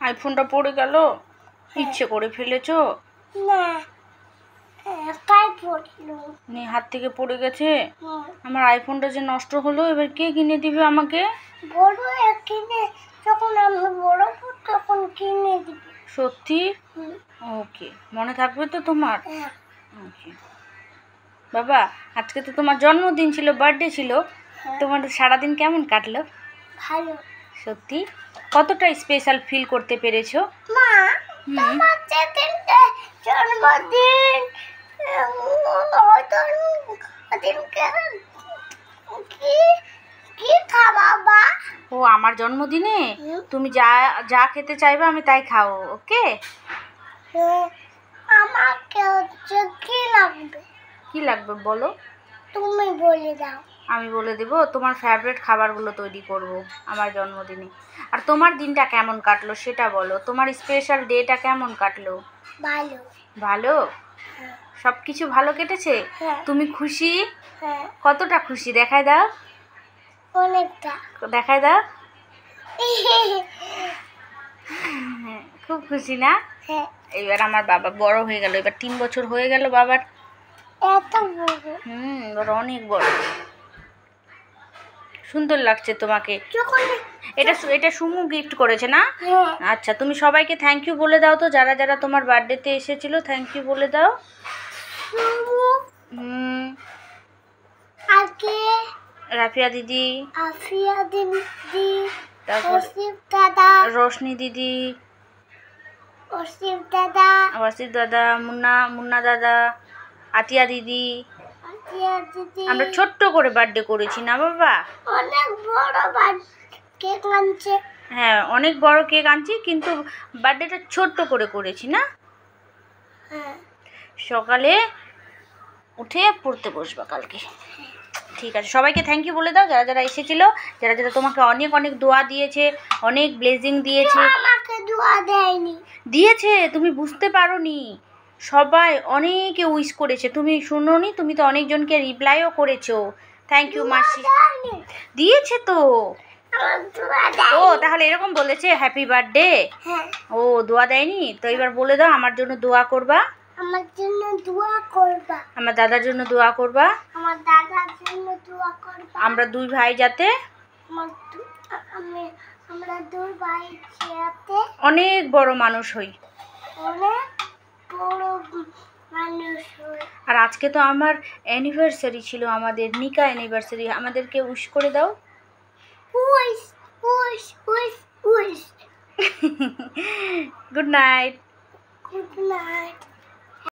আইফোনটা পড়ে গেল, ইচ্ছে করে ফেলেছো? না, কাই পড়লো? হাত থেকে পড়ে গেছে। আমার আইফোনটা যে নষ্ট হলো, এবার কে কিনে দিবে আমাকে? বড় কিনে, যখন আমি বড় হব তখন কিনে দিবে। সত্যি? ওকে, মনে থাকবে তো তোমার? ওকে বাবা, আজকে তো তোমার জন্মদিন ছিল, বার্থডে ছিল, তোমার সারাদিন কেমন কাটলো? ভালো। সত্যি? কতটা স্পেশাল ফিল করতে পেরেছো? মা, তোমার যেদিনকে জন্মদিন, কি খাওয়াবা? ও, আমার জন্মদিনে তুমি যা যা খেতে চাইবে আমি তাই খাও, ওকে? আমাকে কি লাগবে? কি লাগবে বলো? তুমি বলে দাও। আমি বলে দেবো, তোমার ফেভারিট খাবারগুলো তৈরি করব আমার জন্মদিনে। আর তোমার দিনটা কেমন কাটলো সেটা বলো, তোমার স্পেশাল ডেটা কেমন কাটলো? ভালো। ভালো? সব কিছু ভালো কেটেছে? তুমি খুশি? কতটা খুশি দেখায় দাও? অনেকটা। দেখায় দাও। খুব খুশি না? এবার আমার বাবা বড় হয়ে গেল, এবার 3 বছর হয়ে গেল বাবার। এত বড়? এবার অনেক বড়। সুন্দর লাগছে তোমাকে। এটা সুমু গিফট করেছে না? আচ্ছা, তুমি সবাইকে থ্যাংক ইউ বলে দাও তো, যারা যারা তোমার বার্থডেতে এসেছিল, থ্যাংক ইউ বলে দাও। রাফিয়া দিদি, তারপর রোশনি দিদি, ওয়াসিফ দাদা, মুন্না দাদা, আতিয়া দিদি। আমরা ছোট্ট করে বার্থডে করেছি না বাবা? অনেক বড় কেক আনছে। হ্যাঁ, অনেক বড় কেক আনছি, কিন্তু বার্থডেটা ছোট্ট করে করেছি না? সকালে উঠে পড়তে বসবা কালকে। ঠিক আছে, সবাইকে থ্যাংক ইউ বলে দাও, যারা যারা এসেছিল, যারা যারা তোমাকে অনেক অনেক দোয়া দিয়েছে, অনেক ব্লেসিং দিয়েছে। আমাকে দোয়া দেয়নি। দিয়েছে, তুমি বুঝতে পারোনি। সবাই অনেকে উইশ করেছে, তুমি শুনোনি? তুমি তো অনেকজনকে রিপ্লাইও করেছো। থ্যাংক ইউ মাসি। দিয়েছে তো। ও, তাহলে এরকম বলেছে হ্যাপি বার্থডে? ও, দোয়া দেয়নি তো? এবার বলে দাও, আমার জন্য দোয়া করবা। আমার জন্য দোয়া করবা। আমার দাদার জন্য দোয়া করবা। আমার দাদার জন্য দোয়া করবা। আমরা দুই ভাই যাতে আমরা দুই ভাই যাতে অনেক বড় মানুষ হই। অনেক বড় মানুষ হই। আর আজকে তো আমার অ্যানিভার্সারি ছিল, আমাদের নিকা অ্যানিভার্সারি। আমাদেরকে উইশ করে দাও। Wish wish wish wish. Good night. Good night.